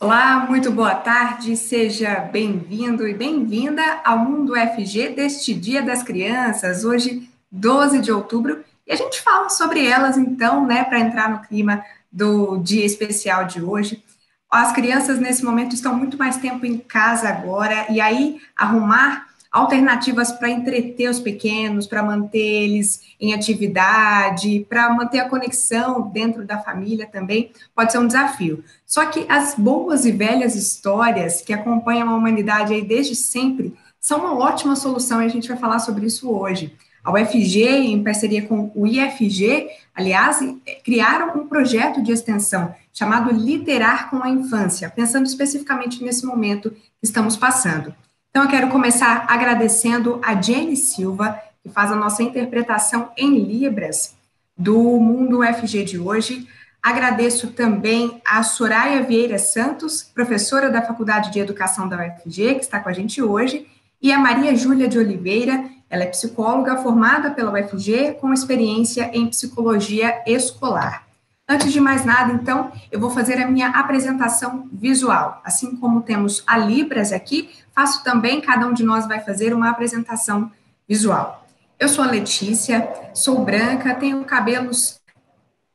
Olá, muito boa tarde, seja bem-vindo e bem-vinda ao Mundo UFG deste Dia das Crianças, hoje, 12 de outubro, e a gente fala sobre elas então, né, para entrar no clima do dia especial de hoje. As crianças nesse momento estão muito mais tempo em casa agora, e aí arrumar alternativas para entreter os pequenos, para manter eles em atividade, para manter a conexão dentro da família também, pode ser um desafio. Só que as boas e velhas histórias que acompanham a humanidade aí desde sempre são uma ótima solução e a gente vai falar sobre isso hoje. A UFG, em parceria com o IFG, aliás, criaram um projeto de extensão chamado Literar com a Infância, pensando especificamente nesse momento que estamos passando. Então, eu quero começar agradecendo a Jenny Silva, que faz a nossa interpretação em Libras do Mundo UFG de hoje. Agradeço também a Soraya Vieira Santos, professora da Faculdade de Educação da UFG, que está com a gente hoje, e a Maria Júlia de Oliveira, ela é psicóloga formada pela UFG com experiência em psicologia escolar. Antes de mais nada, então, eu vou fazer a minha apresentação visual. Assim como temos a Libras aqui, faço também, cada um de nós vai fazer uma apresentação visual. Eu sou a Letícia, sou branca, tenho cabelos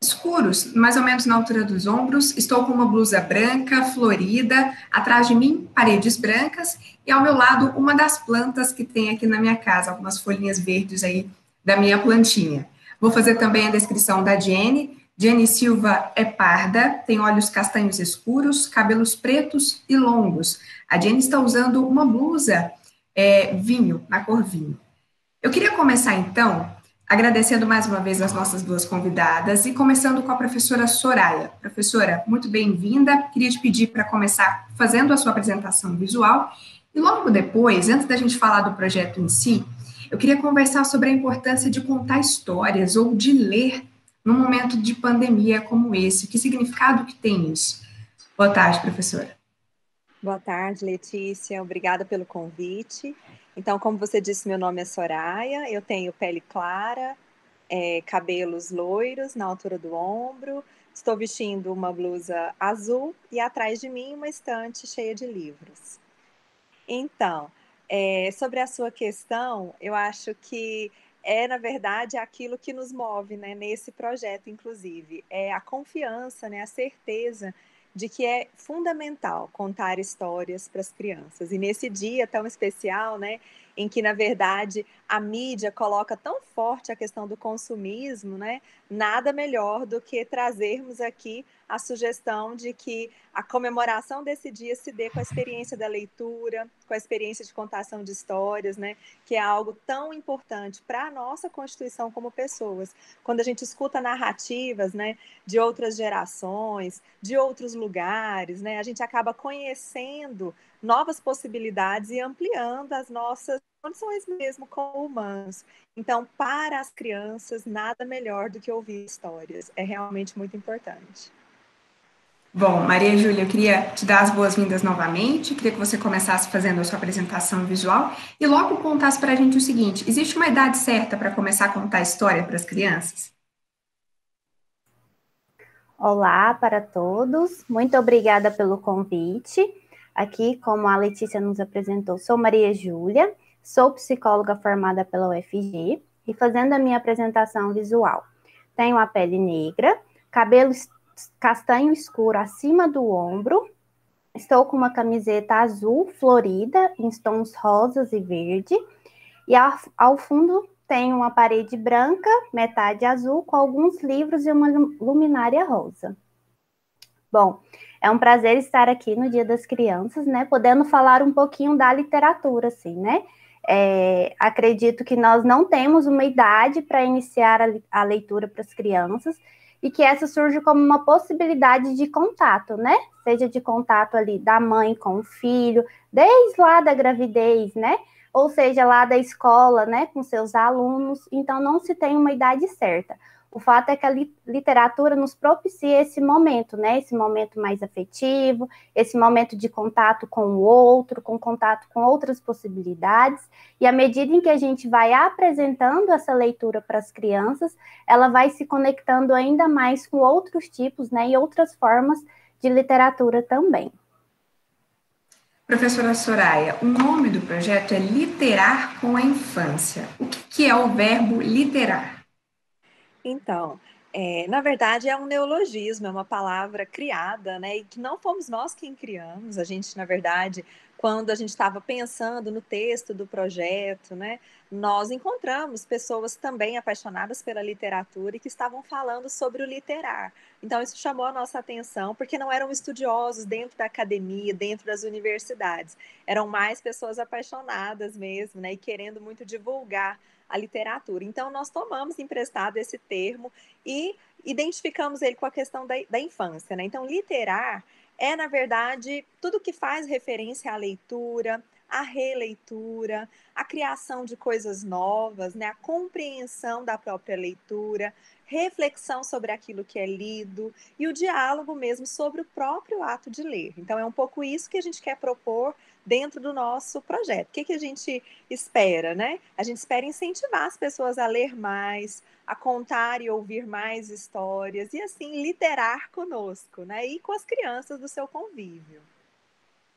escuros, mais ou menos na altura dos ombros, estou com uma blusa branca, florida, atrás de mim, paredes brancas, e ao meu lado, uma das plantas que tem aqui na minha casa, algumas folhinhas verdes aí da minha plantinha. Vou fazer também a descrição da Jenny. Jenny Silva é parda, tem olhos castanhos escuros, cabelos pretos e longos. A Jenny está usando uma blusa vinho, na cor vinho. Eu queria começar, então, agradecendo mais uma vez as nossas duas convidadas e começando com a professora Soraya. Professora, muito bem-vinda. Queria te pedir para começar fazendo a sua apresentação visual e logo depois, antes da gente falar do projeto em si, eu queria conversar sobre a importância de contar histórias ou de ler num momento de pandemia como esse. Que significado que tem isso? Boa tarde, professora. Boa tarde, Letícia. Obrigada pelo convite. Então, como você disse, meu nome é Soraya, eu tenho pele clara, cabelos loiros na altura do ombro, estou vestindo uma blusa azul e atrás de mim uma estante cheia de livros. Então, sobre a sua questão, eu acho que na verdade, aquilo que nos move, né, nesse projeto, inclusive. É a confiança, né, a certeza de que é fundamental contar histórias para as crianças. E nesse dia tão especial, né, em que, na verdade, a mídia coloca tão forte a questão do consumismo, né, nada melhor do que trazermos aqui a sugestão de que a comemoração desse dia se dê com a experiência da leitura, com a experiência de contação de histórias, né, que é algo tão importante para a nossa constituição como pessoas. Quando a gente escuta narrativas, né, de outras gerações, de outros lugares, né, a gente acaba conhecendo novas possibilidades e ampliando as nossas condições mesmo como humanos. Então, para as crianças, nada melhor do que ouvir histórias. É realmente muito importante. Bom, Maria Júlia, eu queria te dar as boas-vindas novamente, queria que você começasse fazendo a sua apresentação visual e logo contasse para a gente o seguinte: existe uma idade certa para começar a contar história para as crianças? Olá para todos, muito obrigada pelo convite. Aqui, como a Letícia nos apresentou, sou Maria Júlia, sou psicóloga formada pela UFG e fazendo a minha apresentação visual. Tenho a pele negra, cabelo castanho escuro acima do ombro, estou com uma camiseta azul florida em tons rosas e verde, e ao fundo tenho uma parede branca, metade azul, com alguns livros e uma luminária rosa. Bom, é um prazer estar aqui no Dia das Crianças, né, podendo falar um pouquinho da literatura, assim, né? Acredito que nós não temos uma idade para iniciar a leitura para as crianças, e que essa surge como uma possibilidade de contato, né? Seja de contato ali da mãe com o filho, desde lá da gravidez, né? Ou seja, lá da escola, né? Com seus alunos. Então, não se tem uma idade certa. O fato é que a literatura nos propicia esse momento, né? Esse momento mais afetivo, esse momento de contato com o outro, com contato com outras possibilidades. E à medida em que a gente vai apresentando essa leitura para as crianças, ela vai se conectando ainda mais com outros tipos, né? E outras formas de literatura também. Professora Soraya, o nome do projeto é Literar com a Infância. O que é o verbo literar? Então, na verdade, é um neologismo, é uma palavra criada, né? E que não fomos nós quem criamos. A gente, na verdade, quando a gente estava pensando no texto do projeto, né? Nós encontramos pessoas também apaixonadas pela literatura e que estavam falando sobre o literar. Então, isso chamou a nossa atenção, porque não eram estudiosos dentro da academia, dentro das universidades. Eram mais pessoas apaixonadas mesmo, né? E querendo muito divulgar a literatura. Então, nós tomamos emprestado esse termo e identificamos ele com a questão da infância, né? Então, literar é, na verdade, tudo que faz referência à leitura, à releitura, à criação de coisas novas, né? A compreensão da própria leitura, reflexão sobre aquilo que é lido e o diálogo mesmo sobre o próprio ato de ler. Então, é um pouco isso que a gente quer propor dentro do nosso projeto. O que a gente espera, né? A gente espera incentivar as pessoas a ler mais, a contar e ouvir mais histórias e assim literar conosco, né? E com as crianças do seu convívio.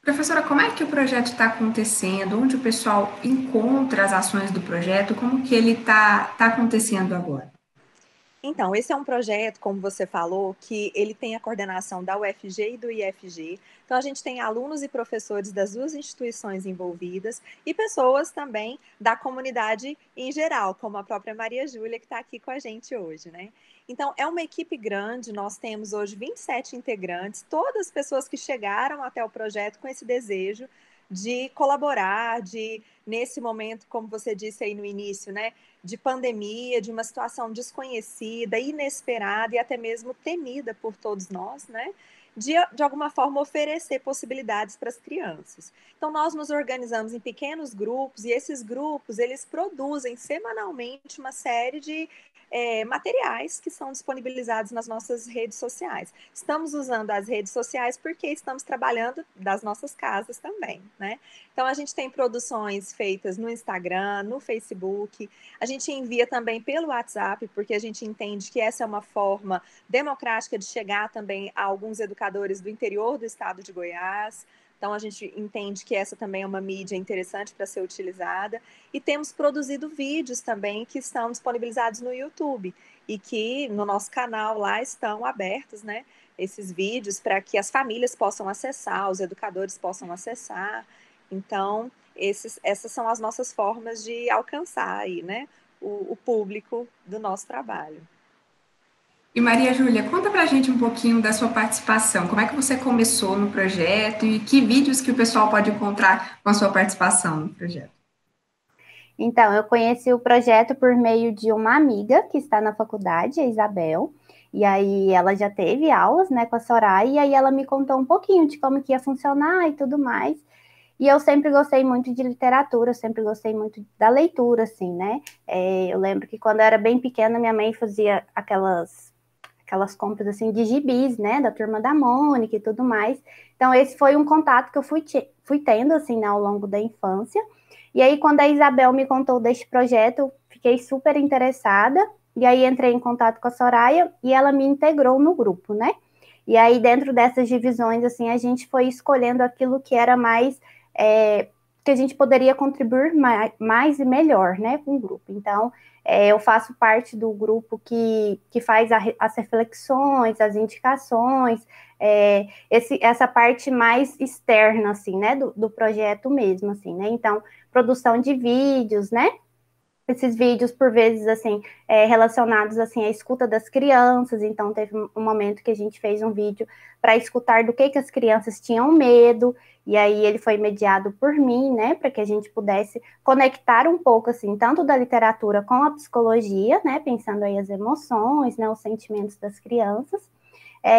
Professora, como é que o projeto está acontecendo? Onde o pessoal encontra as ações do projeto? Como que ele tá acontecendo agora? Então, esse é um projeto, como você falou, que ele tem a coordenação da UFG e do IFG. Então, a gente tem alunos e professores das duas instituições envolvidas e pessoas também da comunidade em geral, como a própria Maria Júlia, que está aqui com a gente hoje, né? Então, é uma equipe grande, nós temos hoje 27 integrantes, todas pessoas que chegaram até o projeto com esse desejo de colaborar, de, nesse momento, como você disse aí no início, né? De pandemia, de uma situação desconhecida, inesperada e até mesmo temida por todos nós, né? De alguma forma oferecer possibilidades para as crianças. Então nós nos organizamos em pequenos grupos e esses grupos eles produzem semanalmente uma série de materiais que são disponibilizados nas nossas redes sociais. Estamos usando as redes sociais porque estamos trabalhando das nossas casas também, né? Então a gente tem produções feitas no Instagram, no Facebook, a gente envia também pelo WhatsApp, porque a gente entende que essa é uma forma democrática de chegar também a alguns educadores do interior do estado de Goiás. Então, a gente entende que essa também é uma mídia interessante para ser utilizada. E temos produzido vídeos também que estão disponibilizados no YouTube e que no nosso canal lá estão abertos, né? Esses vídeos para que as famílias possam acessar, os educadores possam acessar. Então, essas são as nossas formas de alcançar aí, né, o público do nosso trabalho. E Maria Júlia, conta pra gente um pouquinho da sua participação. Como é que você começou no projeto e que vídeos que o pessoal pode encontrar com a sua participação no projeto? Então, eu conheci o projeto por meio de uma amiga que está na faculdade, a Isabel, e aí ela já teve aulas, né, com a Soraya, e aí ela me contou um pouquinho de como que ia funcionar e tudo mais. E eu sempre gostei muito de literatura, eu sempre gostei muito da leitura, assim, né? Eu lembro que quando eu era bem pequena, minha mãe fazia aquelas compras, assim, de gibis, né? Da Turma da Mônica e tudo mais. Então, esse foi um contato que eu fui tendo, assim, né, ao longo da infância. E aí, quando a Isabel me contou deste projeto, eu fiquei super interessada. E aí, entrei em contato com a Soraya e ela me integrou no grupo, né? E aí, dentro dessas divisões, assim, a gente foi escolhendo aquilo que era mais que a gente poderia contribuir mais e melhor, né, com o grupo. Então, eu faço parte do grupo que faz as reflexões, as indicações, essa parte mais externa, assim, né, do projeto mesmo, assim, né, então, produção de vídeos, né, esses vídeos, por vezes, assim, relacionados, assim, à escuta das crianças. Então, teve um momento que a gente fez um vídeo para escutar do que as crianças tinham medo, e aí ele foi mediado por mim, né, para que a gente pudesse conectar um pouco, assim, tanto da literatura com a psicologia, né, pensando aí as emoções, né, os sentimentos das crianças.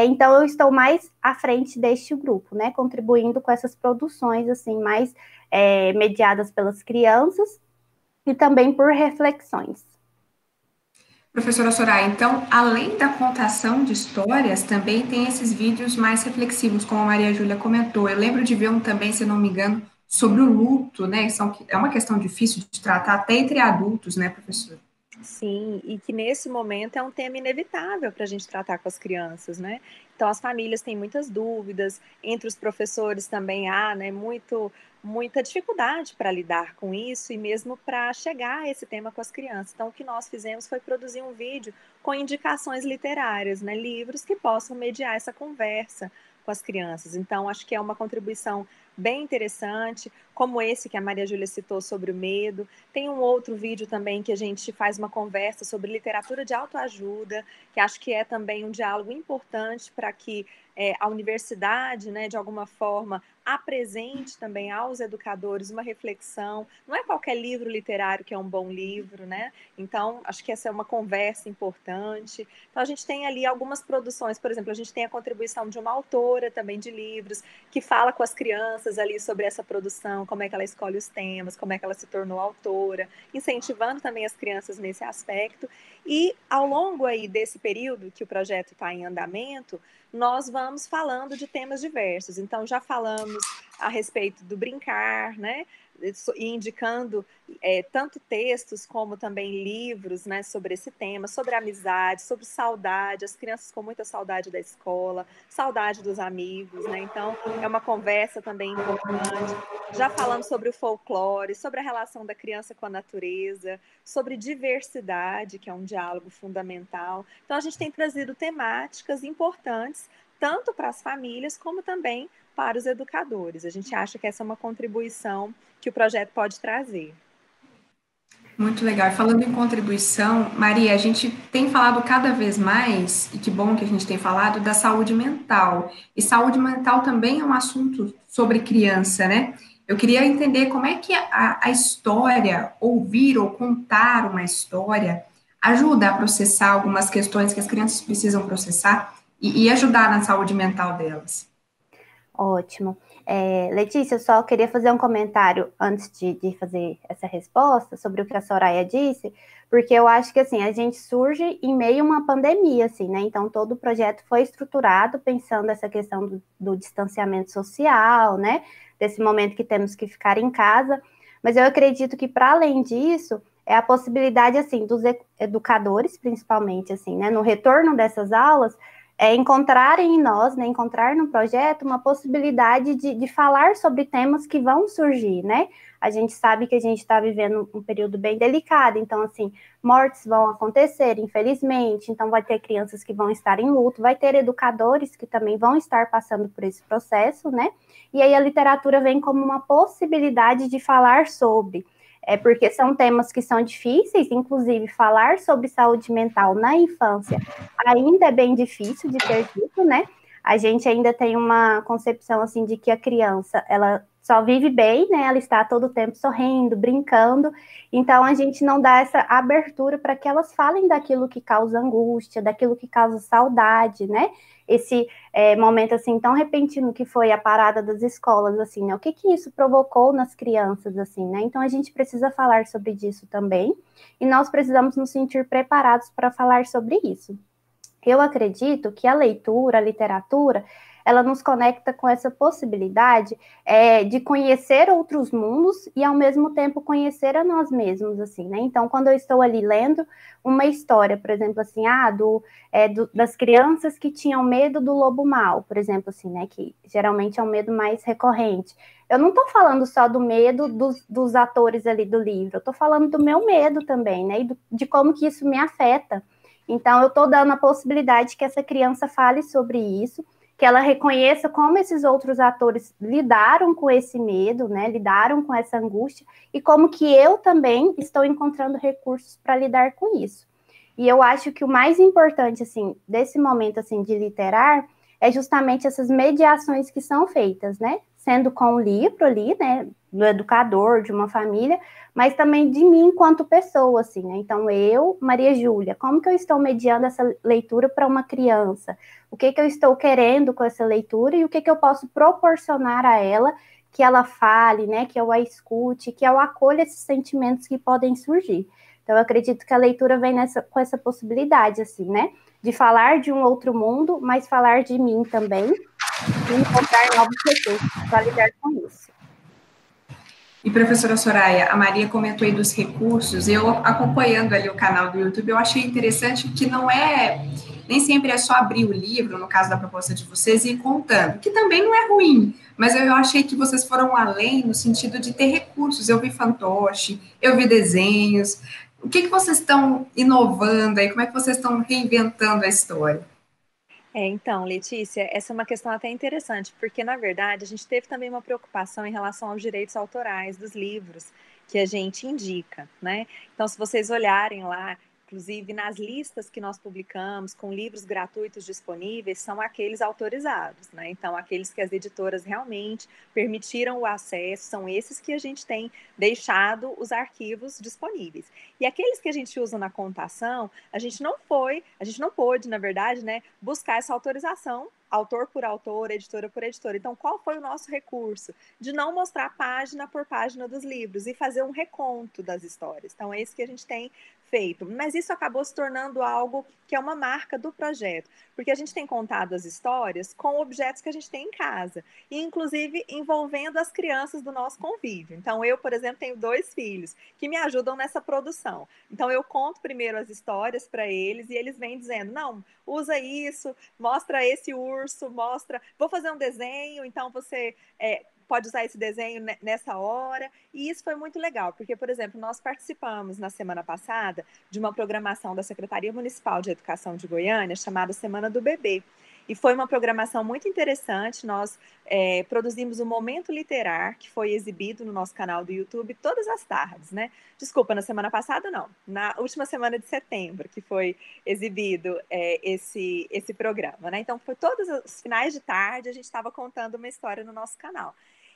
Então, eu estou mais à frente deste grupo, né, contribuindo com essas produções, assim, mais mediadas pelas crianças, e também por reflexões. Professora Soraya, então, além da contação de histórias, também tem esses vídeos mais reflexivos, como a Maria Júlia comentou. Eu lembro de ver um também, se não me engano, sobre o luto, né? É uma questão difícil de tratar até entre adultos, né, professora? Sim, e que nesse momento é um tema inevitável para a gente tratar com as crianças, né? Então, as famílias têm muitas dúvidas, entre os professores também há, né, muita dificuldade para lidar com isso e mesmo para chegar a esse tema com as crianças. Então, o que nós fizemos foi produzir um vídeo com indicações literárias, né, livros que possam mediar essa conversa com as crianças. Então, acho que é uma contribuição bem interessante, como esse que a Maria Júlia citou sobre o medo. Tem um outro vídeo também que a gente faz uma conversa sobre literatura de autoajuda, que acho que é também um diálogo importante para que a universidade, né, de alguma forma, apresente também aos educadores uma reflexão. Não é qualquer livro literário que é um bom livro, né? Então, acho que essa é uma conversa importante. Então, a gente tem ali algumas produções, por exemplo, a gente tem a contribuição de uma autora também de livros, que fala com as crianças ali sobre essa produção, como é que ela escolhe os temas, como é que ela se tornou autora, incentivando também as crianças nesse aspecto. E ao longo aí desse período que o projeto está em andamento, nós vamos falando de temas diversos. Então, já falamos a respeito do brincar, né? E indicando tanto textos como também livros, né, sobre esse tema, sobre amizade, sobre saudade, as crianças com muita saudade da escola, saudade dos amigos, né? Então, é uma conversa também importante. Já falamos sobre o folclore, sobre a relação da criança com a natureza, sobre diversidade, que é um diálogo fundamental. Então, a gente tem trazido temáticas importantes, tanto para as famílias, como também para os educadores. A gente acha que essa é uma contribuição que o projeto pode trazer. Muito legal. E falando em contribuição, Maria, a gente tem falado cada vez mais, e que bom que a gente tem falado, da saúde mental. E saúde mental também é um assunto sobre criança, né? Eu queria entender como é que a história, ouvir ou contar uma história, ajuda a processar algumas questões que as crianças precisam processar e ajudar na saúde mental delas. Ótimo. Letícia, eu só queria fazer um comentário antes de fazer essa resposta sobre o que a Soraya disse, porque eu acho que, assim, a gente surge em meio a uma pandemia, assim, né? Então, todo o projeto foi estruturado pensando essa questão do distanciamento social, né? Desse momento que temos que ficar em casa. Mas eu acredito que, para além disso, é a possibilidade, assim, dos educadores, principalmente, assim, né? No retorno dessas aulas, encontrarem em nós, né, encontrar no projeto uma possibilidade de falar sobre temas que vão surgir, né? A gente sabe que a gente está vivendo um período bem delicado, então, assim, mortes vão acontecer, infelizmente, então vai ter crianças que vão estar em luto, vai ter educadores que também vão estar passando por esse processo, né? E aí a literatura vem como uma possibilidade de falar sobre. Porque são temas que são difíceis, inclusive falar sobre saúde mental na infância ainda é bem difícil de ser dito, né? A gente ainda tem uma concepção, assim, de que a criança, ela só vive bem, né? Ela está todo o tempo sorrindo, brincando, então a gente não dá essa abertura para que elas falem daquilo que causa angústia, daquilo que causa saudade, né? Esse momento, assim, tão repentino que foi a parada das escolas, assim, né? O que isso provocou nas crianças, assim, né? Então a gente precisa falar sobre isso também, e nós precisamos nos sentir preparados para falar sobre isso. Eu acredito que a leitura, a literatura, ela nos conecta com essa possibilidade de conhecer outros mundos e, ao mesmo tempo, conhecer a nós mesmos, assim, né? Então, quando eu estou ali lendo uma história, por exemplo, assim, das crianças que tinham medo do lobo mau, por exemplo, assim, né? Que geralmente é um medo mais recorrente. Eu não estou falando só do medo dos atores ali do livro, eu estou falando do meu medo também, né? E de como que isso me afeta. Então, eu estou dando a possibilidade que essa criança fale sobre isso, que ela reconheça como esses outros atores lidaram com esse medo, né, lidaram com essa angústia, e como que eu também estou encontrando recursos para lidar com isso. E eu acho que o mais importante, assim, desse momento, assim, de literar, é justamente essas mediações que são feitas, né, sendo com o livro ali, né, do educador, de uma família, mas também de mim enquanto pessoa, assim, né? Então, eu, Maria Júlia, como que eu estou mediando essa leitura para uma criança? O que eu estou querendo com essa leitura e o que eu posso proporcionar a ela que ela fale, né? Que eu a escute, que eu acolha esses sentimentos que podem surgir. Então, eu acredito que a leitura vem com essa possibilidade, assim, né? De falar de um outro mundo, mas falar de mim também e encontrar novos recursos para lidar com isso. E, professora Soraya, a Maria comentou aí dos recursos, eu acompanhando ali o canal do YouTube, eu achei interessante que nem sempre é só abrir o livro, no caso da proposta de vocês, e ir contando, que também não é ruim, mas eu achei que vocês foram além no sentido de ter recursos. Eu vi fantoche, eu vi desenhos. O que vocês estão inovando aí? Como é que vocês estão reinventando a história? Então, Letícia, essa é uma questão até interessante, porque, na verdade, a gente teve também uma preocupação em relação aos direitos autorais dos livros que a gente indica, né? Então, se vocês olharem lá, inclusive nas listas que nós publicamos com livros gratuitos disponíveis, são aqueles autorizados, né? Então, aqueles que as editoras realmente permitiram o acesso, são esses que a gente tem deixado os arquivos disponíveis. E aqueles que a gente usa na contação, a gente não pôde, na verdade, né, buscar essa autorização, autor por autor, editora por editora. Então, qual foi o nosso recurso? De não mostrar página por página dos livros e fazer um reconto das histórias. Então, é isso que a gente tem feito. Mas isso acabou se tornando algo que é uma marca do projeto, porque a gente tem contado as histórias com objetos que a gente tem em casa, e inclusive envolvendo as crianças do nosso convívio. Então, eu, por exemplo, tenho 2 filhos que me ajudam nessa produção. Então, eu conto primeiro as histórias para eles e eles vêm dizendo: não, usa isso, mostra esse urso, mostra, vou fazer um desenho, então você pode usar esse desenho nessa hora. E isso foi muito legal, porque, por exemplo, nós participamos na semana passada de uma programação da Secretaria Municipal de Educação de Goiânia chamada Semana do Bebê. E foi uma programação muito interessante. Nós produzimos o Momento Literar, que foi exibido no nosso canal do YouTube todas as tardes, né? Desculpa, na semana passada não, na última semana de setembro, que foi exibido esse programa, né? Então, foi todos os finais de tarde, a gente estava contando uma história no nosso canal.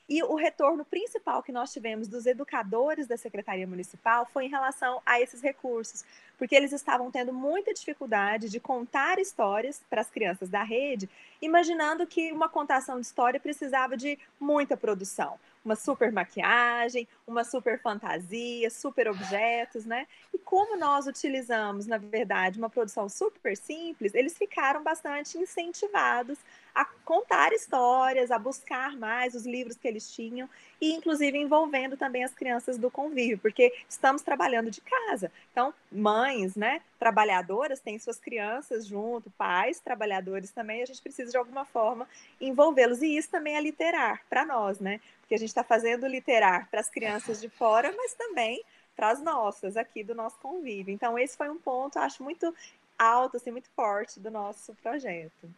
E o retorno principal que nós tivemos dos educadores da Secretaria Municipal foi em relação a esses recursos, porque eles estavam tendo muita dificuldade de contar histórias para as crianças da rede, imaginando que uma contação de história precisava de muita produção, uma super maquiagem, uma super fantasia, super objetos, né? E como nós utilizamos, na verdade, uma produção super simples, eles ficaram bastante incentivados a contar histórias, a buscar mais os livros que eles tinham, e inclusive envolvendo também as crianças do convívio, porque estamos trabalhando de casa. Então, mães, né, trabalhadoras têm suas crianças junto, pais trabalhadores também, a gente precisa de alguma forma envolvê-los, e isso também é literar para nós, né? Porque a gente está fazendo literar para as crianças de fora, mas também para as nossas, aqui do nosso convívio. Então, esse foi um ponto, acho, muito alto, assim, muito forte do nosso projeto.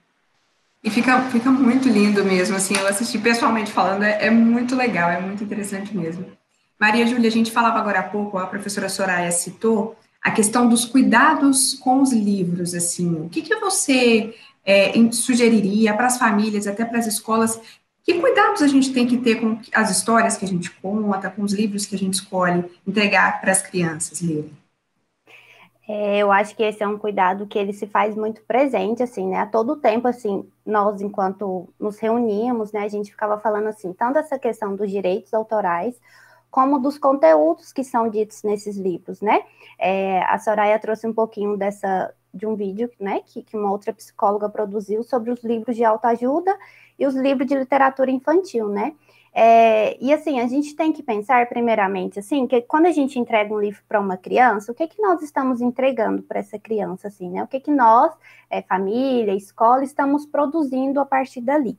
E fica muito lindo mesmo, assim, eu assisti pessoalmente falando, é muito legal, é muito interessante mesmo. Maria Júlia, a gente falava agora há pouco, a professora Soraya citou, a questão dos cuidados com os livros, assim, o que você sugeriria para as famílias, até para as escolas, que cuidados a gente tem que ter com as histórias que a gente conta, com os livros que a gente escolhe entregar para as crianças lerem? Eu acho que esse é um cuidado que ele se faz muito presente, assim, né? A todo tempo, assim, nós, enquanto nos reuníamos, né, a gente ficava falando, assim, tanto essa questão dos direitos autorais, como dos conteúdos que são ditos nesses livros, né? A Soraya trouxe um pouquinho de um vídeo, né, que uma outra psicóloga produziu sobre os livros de autoajuda e os livros de literatura infantil, né? E assim, a gente tem que pensar, primeiramente, assim, que quando a gente entrega um livro para uma criança, o que nós estamos entregando para essa criança, assim, né? O que nós, família, escola, estamos produzindo a partir dali.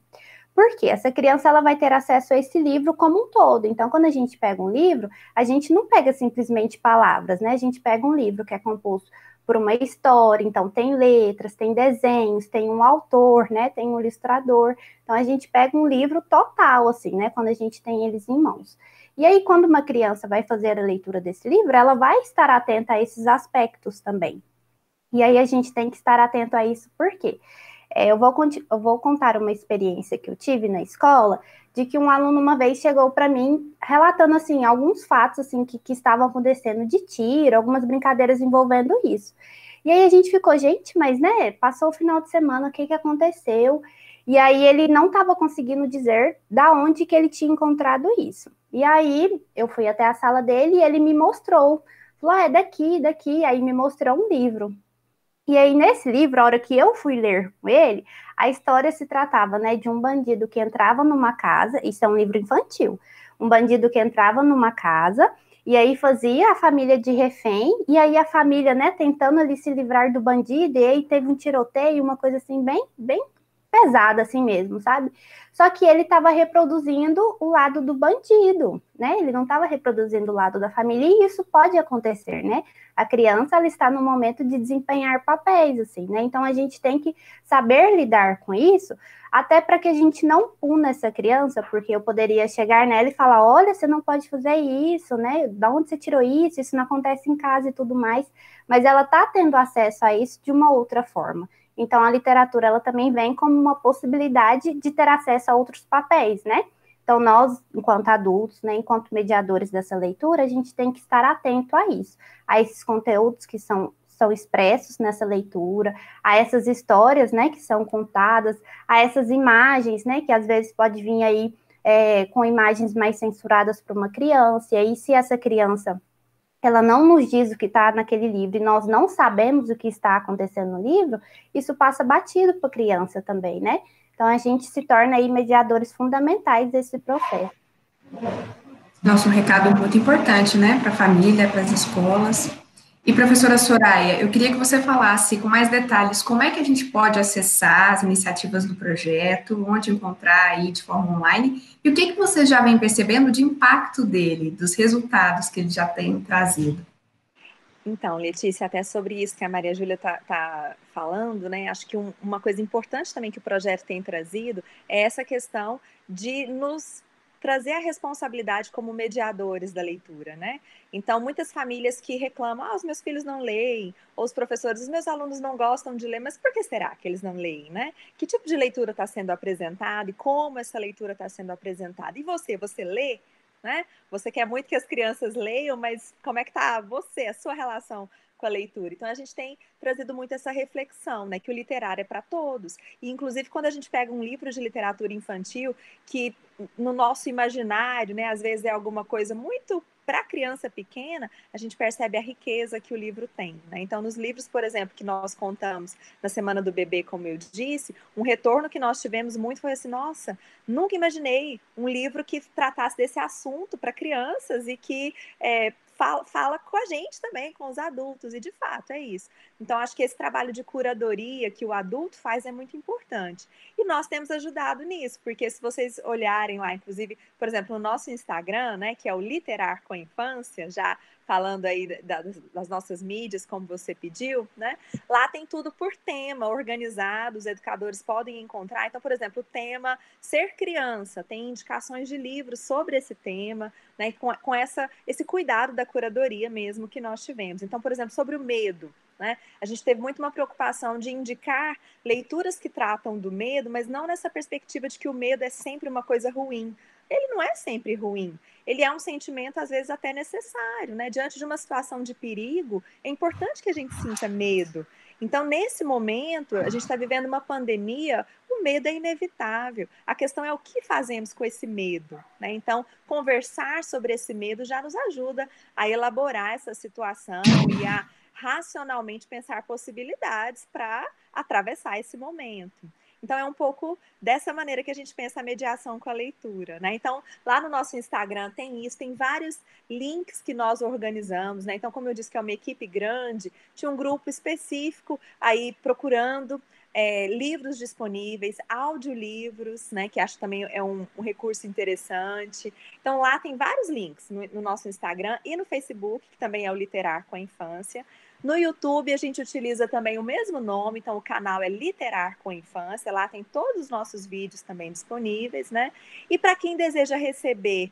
Porque essa criança ela vai ter acesso a esse livro como um todo. Então, quando a gente pega um livro, a gente não pega simplesmente palavras, né? A gente pega um livro que é composto por uma história, então tem letras, tem desenhos, tem um autor, né? Tem um ilustrador. Então, a gente pega um livro total, assim, né? Quando a gente tem eles em mãos. E aí, quando uma criança vai fazer a leitura desse livro, ela vai estar atenta a esses aspectos também. E aí, a gente tem que estar atento a isso, por quê? Eu vou contar uma experiência que eu tive na escola, de que um aluno uma vez chegou para mim relatando, assim, alguns fatos, assim, que estavam acontecendo de tiro, algumas brincadeiras envolvendo isso. E aí a gente ficou, gente, mas, né, passou o final de semana, o que aconteceu? E aí ele não estava conseguindo dizer da onde que ele tinha encontrado isso. E aí eu fui até a sala dele e ele me mostrou, falou, é daqui, aí me mostrou um livro. E aí, nesse livro, a hora que eu fui ler com ele, a história se tratava, né, de um bandido que entrava numa casa, isso é um livro infantil, um bandido que entrava numa casa e aí fazia a família de refém, e aí a família, né, tentando ali se livrar do bandido, e aí teve um tiroteio, uma coisa assim, bem pesada assim mesmo, sabe? Só que ele estava reproduzindo o lado do bandido, né? Ele não estava reproduzindo o lado da família, e isso pode acontecer, né? A criança, ela está no momento de desempenhar papéis, assim, né? Então, a gente tem que saber lidar com isso, até para que a gente não puna essa criança, porque eu poderia chegar nela e falar, olha, você não pode fazer isso, né? Da onde você tirou isso? Isso não acontece em casa e tudo mais. Mas ela está tendo acesso a isso de uma outra forma. Então, a literatura, ela também vem como uma possibilidade de ter acesso a outros papéis, né? Então, nós, enquanto adultos, né, enquanto mediadores dessa leitura, a gente tem que estar atento a isso, a esses conteúdos que são expressos nessa leitura, a essas histórias, né, que são contadas, a essas imagens, né, que às vezes pode vir aí com imagens mais censuradas para uma criança, e aí se essa criança ela não nos diz o que está naquele livro e nós não sabemos o que está acontecendo no livro, isso passa batido para a criança também, né? Então, a gente se torna aí mediadores fundamentais desse processo. Nosso recado muito importante, né, para a família, para as escolas. E, professora Soraya, eu queria que você falasse com mais detalhes como é que a gente pode acessar as iniciativas do projeto, onde encontrar aí de forma online, e o que você já vem percebendo de impacto dele, dos resultados que ele já tem trazido. Então, Letícia, até sobre isso que a Maria Júlia tá falando, né? Acho que uma coisa importante também que o projeto tem trazido é essa questão de nos trazer a responsabilidade como mediadores da leitura, né? Então, muitas famílias que reclamam, os meus filhos não leem, ou os professores, os meus alunos não gostam de ler, mas por que será que eles não leem, né? Que tipo de leitura está sendo apresentada e como essa leitura está sendo apresentada? E você lê? Né? Você quer muito que as crianças leiam, mas como é que tá você, a sua relação com a leitura? Então, a gente tem trazido muito essa reflexão, né? Que o literário é para todos. E, inclusive, quando a gente pega um livro de literatura infantil, que no nosso imaginário, né, às vezes é alguma coisa muito para a criança pequena, a gente percebe a riqueza que o livro tem, né? Então, nos livros, por exemplo, que nós contamos na Semana do Bebê, como eu disse, um retorno que nós tivemos muito foi assim, nossa, nunca imaginei um livro que tratasse desse assunto para crianças e que fala com a gente também, com os adultos, e de fato é isso. Então, acho que esse trabalho de curadoria que o adulto faz é muito importante. E nós temos ajudado nisso, porque se vocês olharem lá, inclusive, por exemplo, no nosso Instagram, né, que é o Literar com a Infância, já falando aí das nossas mídias, como você pediu, né? Lá tem tudo por tema, organizado, os educadores podem encontrar. Então, por exemplo, o tema Ser Criança, tem indicações de livros sobre esse tema, né? Com esse cuidado da curadoria mesmo que nós tivemos. Então, por exemplo, sobre o medo, né? A gente teve muito uma preocupação de indicar leituras que tratam do medo, mas não nessa perspectiva de que o medo é sempre uma coisa ruim. Ele não é sempre ruim. Ele é um sentimento, às vezes, até necessário, né? Diante de uma situação de perigo, é importante que a gente sinta medo. Então, nesse momento, a gente está vivendo uma pandemia, o medo é inevitável. A questão é o que fazemos com esse medo, né? Então, conversar sobre esse medo já nos ajuda a elaborar essa situação e a racionalmente pensar possibilidades para atravessar esse momento. Então, é um pouco dessa maneira que a gente pensa a mediação com a leitura, né? Então, lá no nosso Instagram tem isso, tem vários links que nós organizamos, né? Então, como eu disse que é uma equipe grande, tinha um grupo específico aí procurando livros disponíveis, audiolivros, né? Que acho também é um recurso interessante. Então, lá tem vários links no nosso Instagram e no Facebook, que também é o Literar com a Infância. No YouTube, a gente utiliza também o mesmo nome, então o canal é Literar com a Infância, lá tem todos os nossos vídeos também disponíveis, né? E para quem deseja receber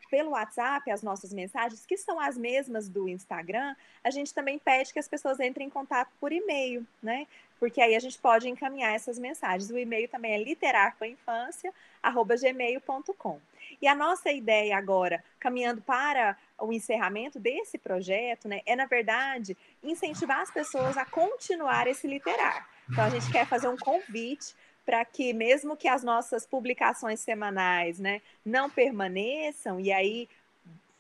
pelo WhatsApp as nossas mensagens, que são as mesmas do Instagram, a gente também pede que as pessoas entrem em contato por e-mail, né? Porque aí a gente pode encaminhar essas mensagens. O e-mail também é literarcominfancia@gmail.com. E a nossa ideia agora, caminhando para o encerramento desse projeto, né, é, na verdade, incentivar as pessoas a continuar esse literar. Então, a gente quer fazer um convite para que, mesmo que as nossas publicações semanais, né, não permaneçam, e aí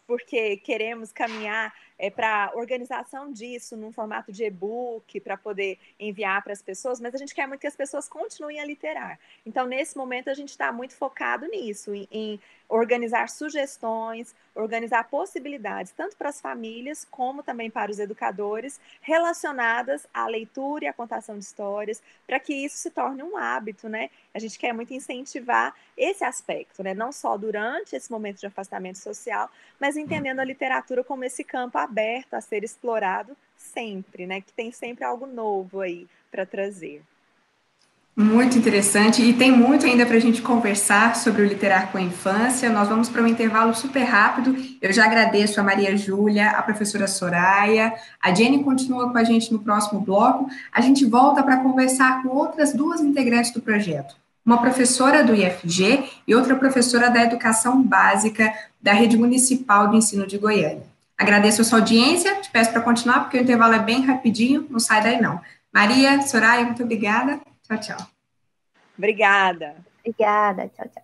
porque queremos caminhar para a organização disso num formato de e-book para poder enviar para as pessoas, mas a gente quer muito que as pessoas continuem a literar. Então, nesse momento, a gente está muito focado nisso, em organizar sugestões, organizar possibilidades, tanto para as famílias como também para os educadores, relacionadas à leitura e à contação de histórias, para que isso se torne um hábito, né? A gente quer muito incentivar esse aspecto, né? Não só durante esse momento de afastamento social, mas entendendo a literatura como esse campo aberto a ser explorado sempre, né? Que tem sempre algo novo aí para trazer. Muito interessante, e tem muito ainda para a gente conversar sobre o Literar com a Infância. Nós vamos para um intervalo super rápido. Eu já agradeço a Maria Júlia, a professora Soraya, a Jenny continua com a gente no próximo bloco. A gente volta para conversar com outras duas integrantes do projeto, uma professora do IFG e outra professora da Educação Básica da Rede Municipal de Ensino de Goiânia. Agradeço a sua audiência, te peço para continuar, porque o intervalo é bem rapidinho, não sai daí não. Maria, Soraya, muito obrigada. Tchau, tchau. Obrigada. Obrigada, tchau, tchau.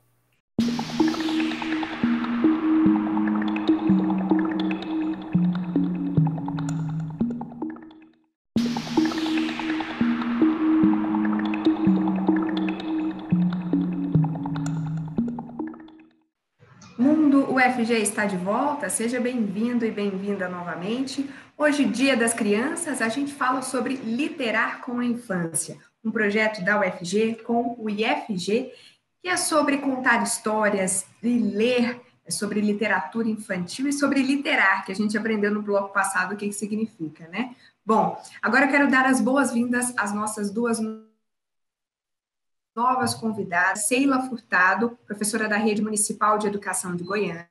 Mundo UFG está de volta, seja bem-vindo e bem-vinda novamente. Hoje, Dia das Crianças, a gente fala sobre Literar com a Infância, um projeto da UFG com o IFG, que é sobre contar histórias e ler, é sobre literatura infantil e sobre literar, que a gente aprendeu no bloco passado o que significa, né? Bom, agora eu quero dar as boas-vindas às nossas duas novas convidadas, Sheila Furtado, professora da Rede Municipal de Educação de Goiânia,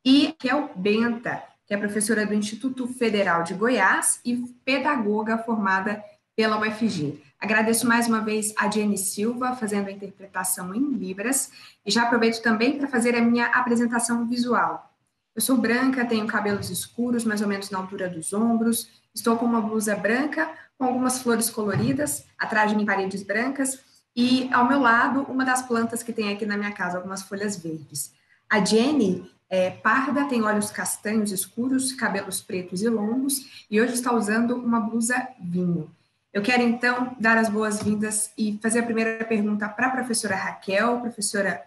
e Raquel Benta, que é professora do Instituto Federal de Goiás e pedagoga formada pela UFG. Agradeço mais uma vez a Jenny Silva, fazendo a interpretação em Libras, e já aproveito também para fazer a minha apresentação visual. Eu sou branca, tenho cabelos escuros, mais ou menos na altura dos ombros, estou com uma blusa branca, com algumas flores coloridas, atrás de mim paredes brancas, e ao meu lado, uma das plantas que tem aqui na minha casa, algumas folhas verdes. A Jenny é parda, tem olhos castanhos escuros, cabelos pretos e longos, e hoje está usando uma blusa vinho. Eu quero, então, dar as boas-vindas e fazer a primeira pergunta para a professora Raquel. Professora,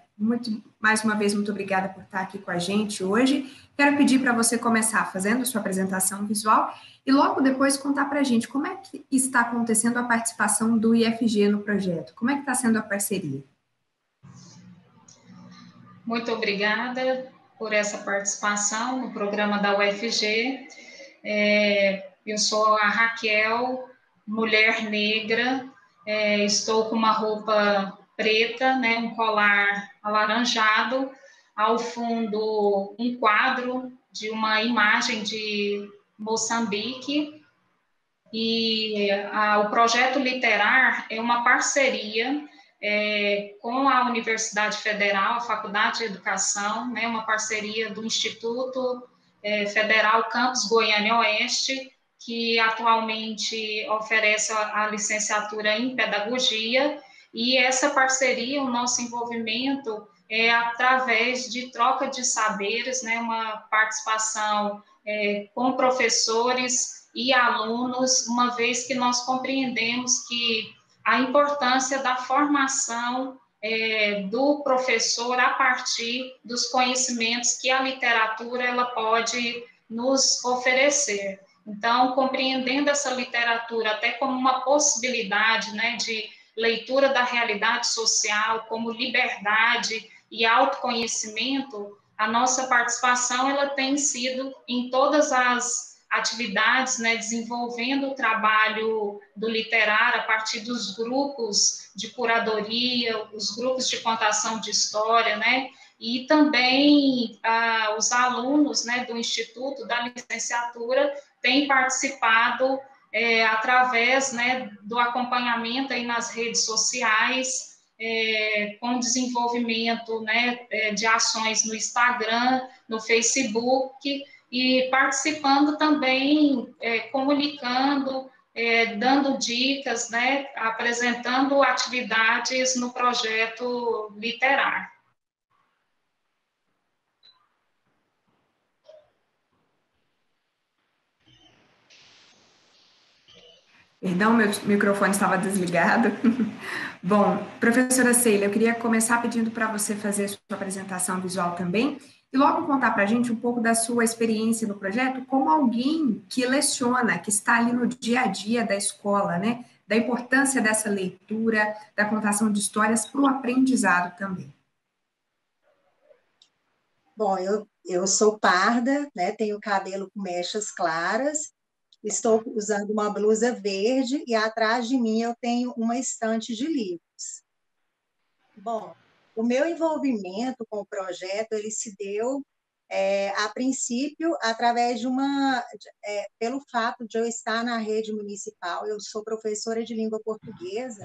mais uma vez, muito obrigada por estar aqui com a gente hoje. Quero pedir para você começar fazendo sua apresentação visual e logo depois contar para a gente como é que está acontecendo a participação do IFG no projeto, como é que está sendo a parceria. Muito obrigada por essa participação no programa da UFG. Eu sou a Raquel, mulher negra, estou com uma roupa preta, né, um colar alaranjado, ao fundo um quadro de uma imagem de Moçambique, e o projeto Literar é uma parceria com a Universidade Federal, a Faculdade de Educação, né, uma parceria do Instituto Federal Campus Goiânia Oeste, que atualmente oferece a licenciatura em Pedagogia, e essa parceria, o nosso envolvimento é através de troca de saberes, né, uma participação com professores e alunos, uma vez que nós compreendemos que a importância da formação do professor a partir dos conhecimentos que a literatura ela pode nos oferecer. Então, compreendendo essa literatura até como uma possibilidade, né, de leitura da realidade social, como liberdade e autoconhecimento, a nossa participação ela tem sido em todas as atividades, né, desenvolvendo o trabalho do literário a partir dos grupos de curadoria, os grupos de contação de história, né, e também os alunos, né, do Instituto, da licenciatura, têm participado através, né, do acompanhamento aí nas redes sociais, com desenvolvimento, né, de ações no Instagram, no Facebook, e participando também, comunicando, dando dicas, né, apresentando atividades no projeto Literar. Perdão, meu microfone estava desligado. Bom, professora Ceila, eu queria começar pedindo para você fazer a sua apresentação visual também e logo contar para a gente um pouco da sua experiência no projeto como alguém que leciona, que está ali no dia a dia da escola, né? Da importância dessa leitura, da contação de histórias para o aprendizado também. Bom, eu sou parda, né? Tenho cabelo com mechas claras, estou usando uma blusa verde e atrás de mim eu tenho uma estante de livros. Bom, o meu envolvimento com o projeto, ele se deu, a princípio, através de pelo fato de eu estar na rede municipal, eu sou professora de língua portuguesa,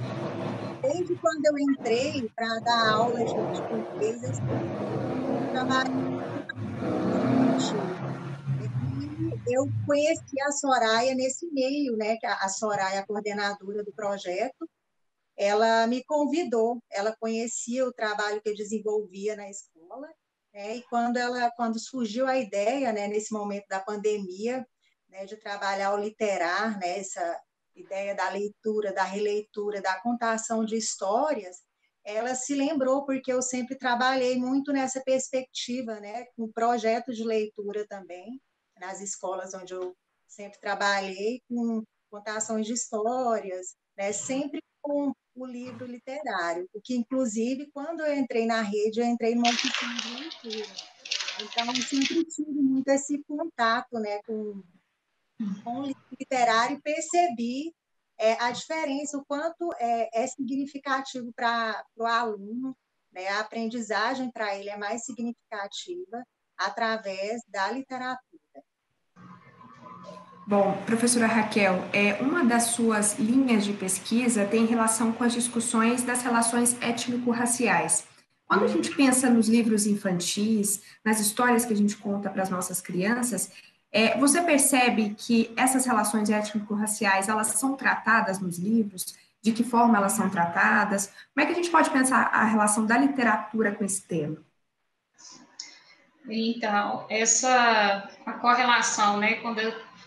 desde quando eu entrei para dar aula de português, eu sempre trabalhei infantil. E eu conheci a Soraya nesse meio, né? Que a Soraya, a coordenadora do projeto, ela me convidou, ela conhecia o trabalho que eu desenvolvia na escola, né? E quando surgiu a ideia, né, nesse momento da pandemia, né, de trabalhar o literar, né, essa ideia da leitura, da releitura, da contação de histórias, ela se lembrou porque eu sempre trabalhei muito nessa perspectiva, né, com projetos de leitura também, nas escolas onde eu sempre trabalhei com contações de histórias, né, sempre com o livro literário, porque, inclusive, quando eu entrei na rede, eu entrei numa oficina de leitura. Então, eu sempre tive muito esse contato, né, com o livro literário e percebi a diferença, o quanto é significativo para o aluno, né, a aprendizagem para ele é mais significativa através da literatura. Bom, professora Raquel, uma das suas linhas de pesquisa tem relação com as discussões das relações étnico-raciais. Quando a gente pensa nos livros infantis, nas histórias que a gente conta para as nossas crianças, você percebe que essas relações étnico-raciais, elas são tratadas nos livros? De que forma elas são tratadas? Como é que a gente pode pensar a relação da literatura com esse tema? Então, a correlação, né, quando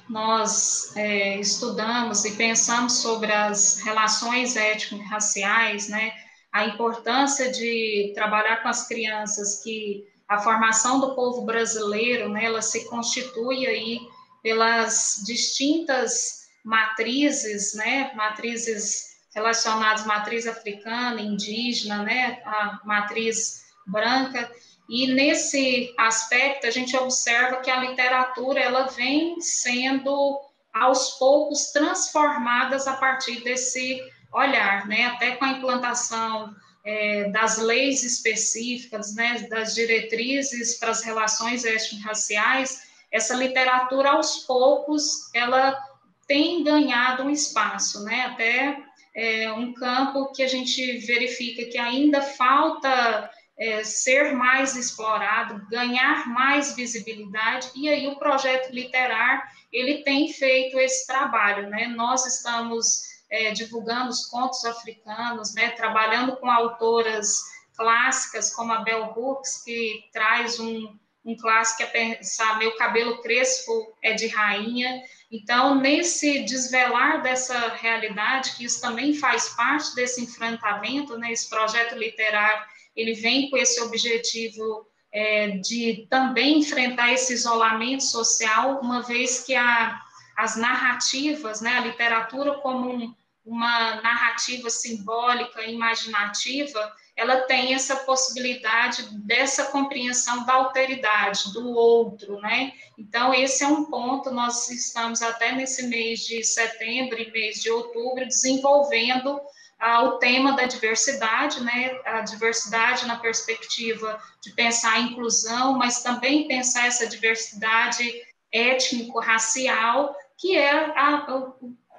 nós estudamos e pensamos sobre as relações étnico-raciais, né, a importância de trabalhar com as crianças, que a formação do povo brasileiro, né, ela se constitui aí pelas distintas matrizes, né, matrizes relacionadas, matriz africana, indígena, né, a matriz branca. E nesse aspecto a gente observa que a literatura ela vem sendo aos poucos transformadas a partir desse olhar, né? Até com a implantação das leis específicas, né? Das diretrizes para as relações étnico-raciais, essa literatura aos poucos ela tem ganhado um espaço, né? Até um campo que a gente verifica que ainda falta ser mais explorado, ganhar mais visibilidade, e aí o projeto literário, ele tem feito esse trabalho, né? Nós estamos divulgando os contos africanos, né? Trabalhando com autoras clássicas, como a Bell Hooks, que traz um clássico que é pensar, Meu Cabelo Crespo é de Rainha. Então, nesse desvelar dessa realidade, que isso também faz parte desse enfrentamento, né? Esse projeto literário, ele vem com esse objetivo de também enfrentar esse isolamento social, uma vez que as narrativas, né, a literatura como uma narrativa simbólica, imaginativa, ela tem essa possibilidade dessa compreensão da alteridade, do outro, né? Então, esse é um ponto, nós estamos até nesse mês de setembro e mês de outubro desenvolvendo o tema da diversidade, né, a diversidade na perspectiva de pensar a inclusão, mas também pensar essa diversidade étnico-racial, que é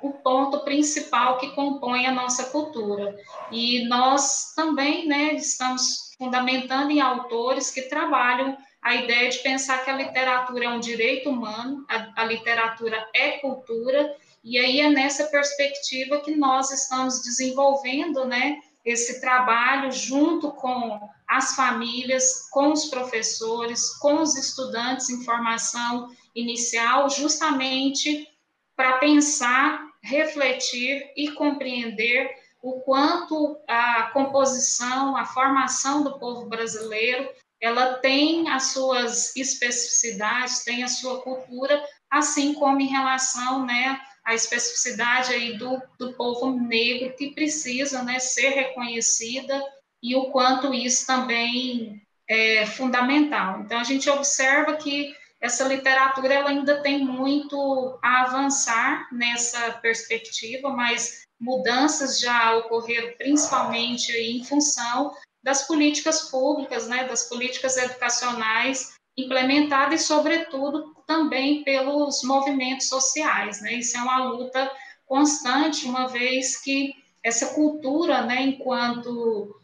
o ponto principal que compõe a nossa cultura. E nós também, né, estamos fundamentando em autores que trabalham a ideia de pensar que a literatura é um direito humano, a literatura é cultura, e aí é nessa perspectiva que nós estamos desenvolvendo, né, esse trabalho junto com as famílias, com os professores, com os estudantes em formação inicial, justamente para pensar refletir e compreender o quanto a composição, a formação do povo brasileiro, ela tem as suas especificidades, tem a sua cultura, assim como em relação, né, à especificidade aí do povo negro, que precisa, né, ser reconhecida, e o quanto isso também é fundamental. Então, a gente observa que essa literatura ela ainda tem muito a avançar nessa perspectiva, mas mudanças já ocorreram principalmente em função das políticas públicas, né, das políticas educacionais implementadas e, sobretudo, também pelos movimentos sociais, né? Isso é uma luta constante, uma vez que essa cultura, né, enquanto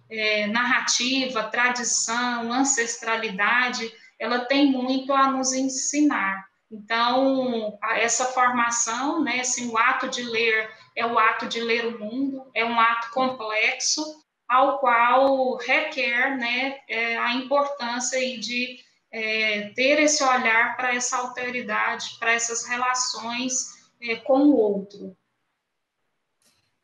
narrativa, tradição, ancestralidade, ela tem muito a nos ensinar. Então, essa formação, né, assim, o ato de ler é o ato de ler o mundo, é um ato complexo, ao qual requer, né, a importância aí de ter esse olhar para essa alteridade, para essas relações com o outro.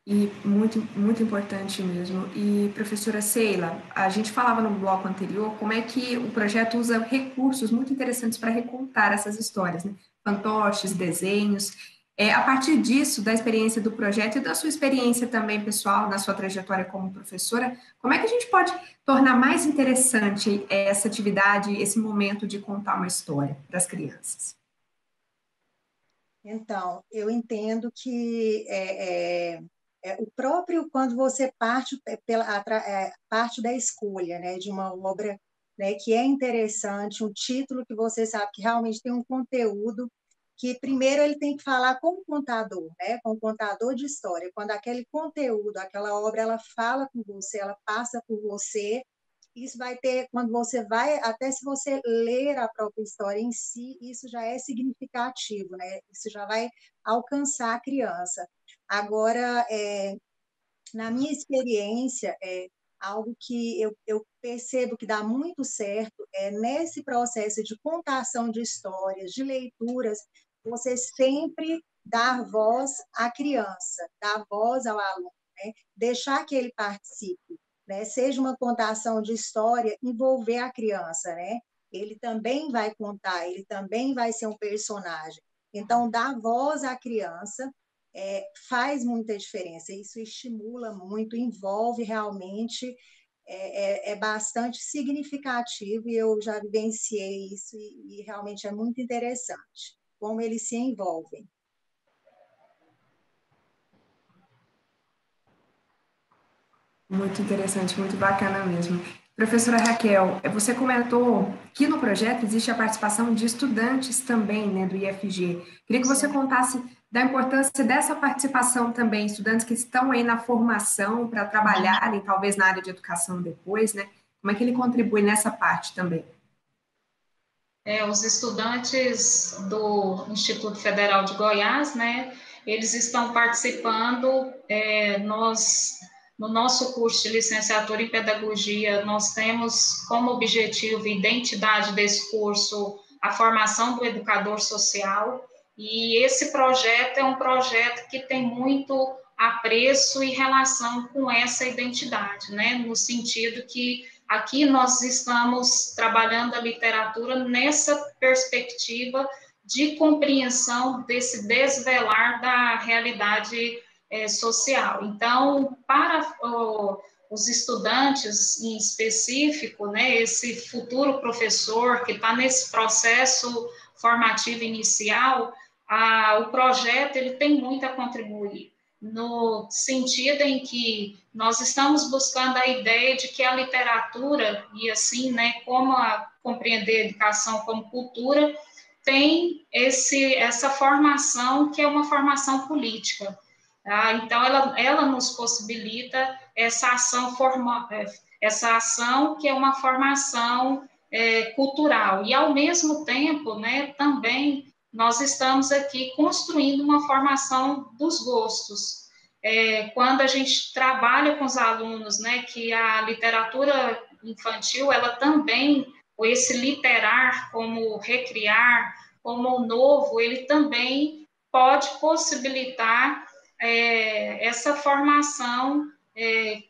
E muito, muito importante mesmo. E, professora Sheila, a gente falava no bloco anterior como é que o projeto usa recursos muito interessantes para recontar essas histórias, né? Fantoches, desenhos. A partir disso, da experiência do projeto e da sua experiência também pessoal, na sua trajetória como professora, como é que a gente pode tornar mais interessante essa atividade, esse momento de contar uma história para as crianças? Então, eu entendo que o próprio, quando você parte da escolha, né, de uma obra, né, que é interessante, um título que você sabe que realmente tem um conteúdo, que primeiro ele tem que falar com o contador, né, com o contador de história, quando aquele conteúdo, aquela obra, ela fala com você, ela passa por você. Isso vai ter, quando você vai, até se você ler a própria história em si, isso já é significativo, né? Isso já vai alcançar a criança. Agora, na minha experiência, algo que eu percebo que dá muito certo é nesse processo de contação de histórias, de leituras, você sempre dar voz à criança, dar voz ao aluno, né? Deixar que ele participe, né? Seja uma contação de história, envolver a criança, né? Ele também vai contar, ele também vai ser um personagem. Então, dar voz à criança faz muita diferença, isso estimula muito, envolve realmente, é bastante significativo e eu já vivenciei isso e realmente é muito interessante como eles se envolvem. Muito interessante, muito bacana mesmo. Professora Raquel, você comentou que no projeto existe a participação de estudantes também, né, do IFG. Queria que você contasse da importância dessa participação também, estudantes que estão aí na formação para trabalharem, talvez na área de educação depois, né? Como é que ele contribui nessa parte também? Os estudantes do Instituto Federal de Goiás, né, eles estão participando, no nosso curso de licenciatura em pedagogia, nós temos como objetivo e identidade desse curso a formação do educador social, e esse projeto é um projeto que tem muito apreço e relação com essa identidade, né, no sentido que aqui nós estamos trabalhando a literatura nessa perspectiva de compreensão desse desvelar da realidade social. Então, para os estudantes em específico, né, esse futuro professor que está nesse processo formativo inicial, o projeto ele tem muito a contribuir, no sentido em que nós estamos buscando a ideia de que a literatura, e assim, né, como compreender a educação como cultura, tem essa formação que é uma formação política. Tá? Então, ela nos possibilita essa ação que é uma formação cultural. E, ao mesmo tempo, né, também nós estamos aqui construindo uma formação dos gostos. Quando a gente trabalha com os alunos, né, que a literatura infantil, ela também, ou esse literar como recriar, como o novo, ele também pode possibilitar essa formação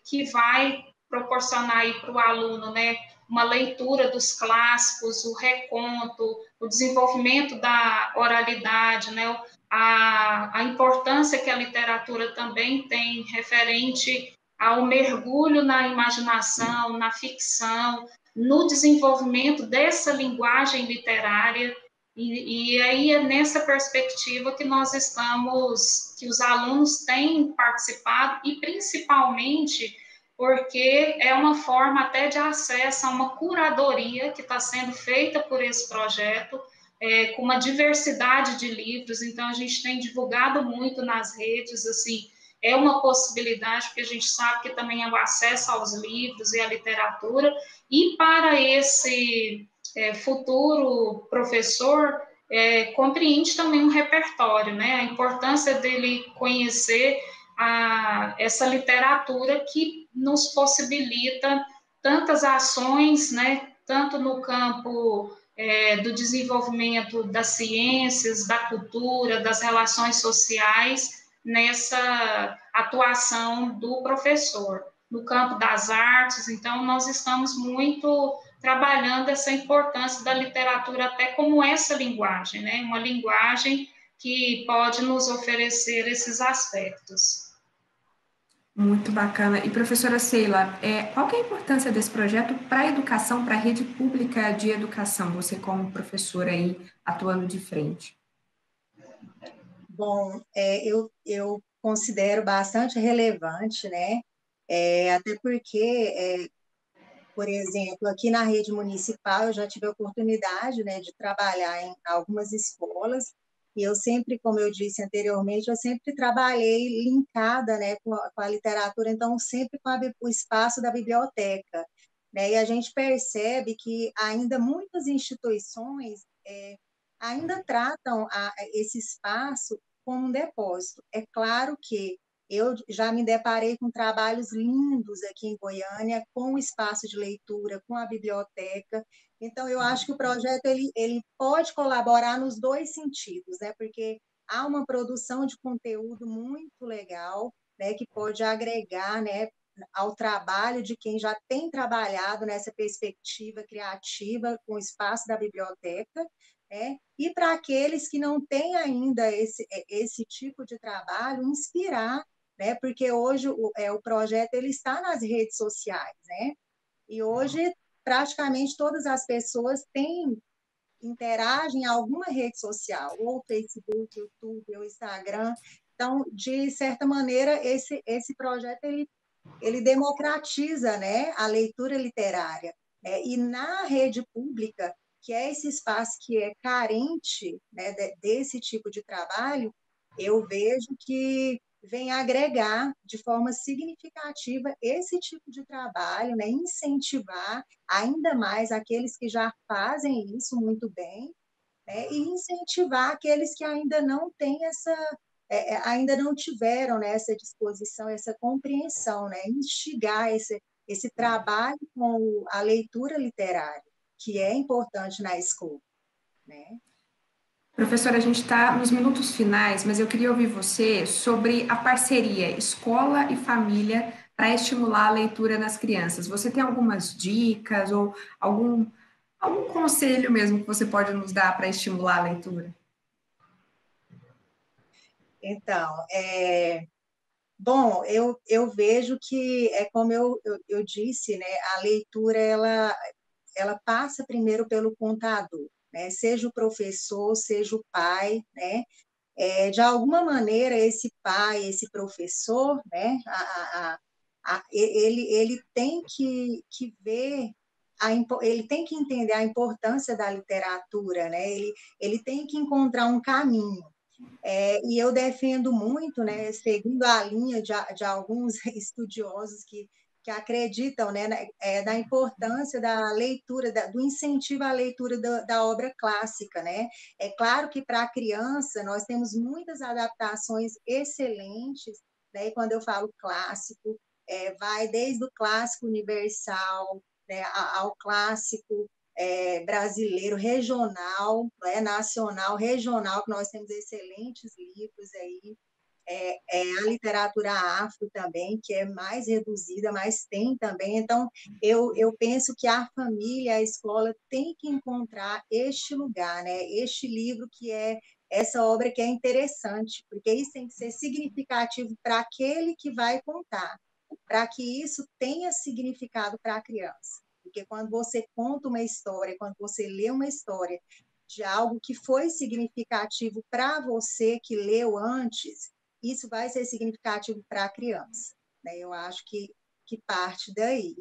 que vai proporcionar aí para o aluno, né, uma leitura dos clássicos, o reconto, o desenvolvimento da oralidade, né, a importância que a literatura também tem referente ao mergulho na imaginação, na ficção, no desenvolvimento dessa linguagem literária. E aí é nessa perspectiva que nós estamos, que os alunos têm participado, e principalmente porque é uma forma até de acesso a uma curadoria que está sendo feita por esse projeto, com uma diversidade de livros. Então a gente tem divulgado muito nas redes, assim, é uma possibilidade, porque a gente sabe que também é o acesso aos livros e à literatura, e para esse futuro professor, compreende também um repertório, né? A importância dele conhecer essa literatura que nos possibilita tantas ações, né? Tanto no campo do desenvolvimento das ciências, da cultura, das relações sociais, nessa atuação do professor. No campo das artes, então, nós estamos muito trabalhando essa importância da literatura até como essa linguagem, né? Uma linguagem que pode nos oferecer esses aspectos. Muito bacana. E, professora Sheila, qual que é a importância desse projeto para a educação, para a rede pública de educação, você como professora aí atuando de frente? Bom, eu considero bastante relevante, né? Até porque, por exemplo, aqui na rede municipal eu já tive a oportunidade, né, de trabalhar em algumas escolas, e eu sempre, como eu disse anteriormente, eu sempre trabalhei linkada, né, com a literatura, então sempre com o espaço da biblioteca, né? E a gente percebe que ainda muitas instituições ainda tratam esse espaço como um depósito. É claro que eu já me deparei com trabalhos lindos aqui em Goiânia, com o espaço de leitura, com a biblioteca. Então, eu acho que o projeto ele pode colaborar nos dois sentidos, né? Porque há uma produção de conteúdo muito legal, né? Que pode agregar, né? Ao trabalho de quem já tem trabalhado nessa perspectiva criativa com o espaço da biblioteca, né? E para aqueles que não têm ainda esse tipo de trabalho, inspirar, né? Porque hoje o projeto ele está nas redes sociais, né? E hoje praticamente todas as pessoas interagem em alguma rede social, ou Facebook, YouTube, ou Instagram. Então, de certa maneira, esse projeto ele democratiza, né, a leitura literária. E na rede pública, que é esse espaço que é carente, né, desse tipo de trabalho, eu vejo que vem agregar de forma significativa esse tipo de trabalho, né, incentivar ainda mais aqueles que já fazem isso muito bem, né, e incentivar aqueles que ainda não têm ainda não tiveram, né, essa disposição, essa compreensão, né, instigar esse trabalho com a leitura literária, que é importante na escola, né? Professora, a gente está nos minutos finais, mas eu queria ouvir você sobre a parceria escola e família para estimular a leitura nas crianças. Você tem algumas dicas ou algum conselho mesmo que você pode nos dar para estimular a leitura? Então, bom, eu vejo que, como eu disse, né, a leitura, ela passa primeiro pelo contador, né, seja o professor, seja o pai, né, de alguma maneira, esse pai, esse professor, né, ele tem que ver, ele tem que entender a importância da literatura, né, ele tem que encontrar um caminho. E eu defendo muito, né, seguindo a linha de alguns estudiosos que acreditam, né, na importância da leitura, do incentivo à leitura da obra clássica, né? É claro que para a criança nós temos muitas adaptações excelentes, né? E quando eu falo clássico, vai desde o clássico universal, né, ao clássico brasileiro, regional, nacional, regional, que nós temos excelentes livros aí. A literatura afro também, que é mais reduzida, mas tem também. Então, eu penso que a família, a escola, tem que encontrar este lugar, né? Este livro que é essa obra que é interessante, porque isso tem que ser significativo para aquele que vai contar, para que isso tenha significado para a criança. Porque quando você conta uma história, quando você lê uma história de algo que foi significativo para você que leu antes, isso vai ser significativo para a criança, né? Eu acho que parte daí.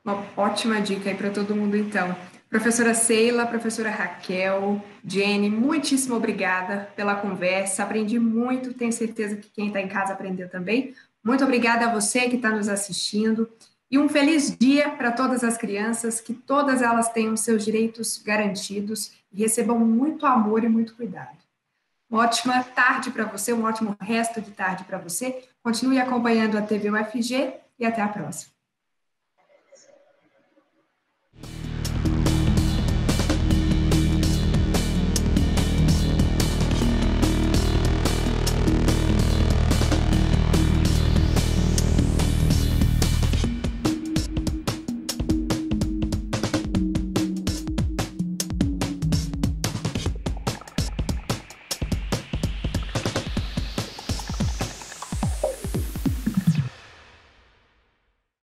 Uma ótima dica aí para todo mundo, então. Professora Sheila, professora Raquel, Jenny, muitíssimo obrigada pela conversa. Aprendi muito, tenho certeza que quem está em casa aprendeu também. Muito obrigada a você que está nos assistindo. E um feliz dia para todas as crianças, que todas elas tenham seus direitos garantidos e recebam muito amor e muito cuidado. Uma ótima tarde para você, um ótimo resto de tarde para você. Continue acompanhando a TV UFG e até a próxima.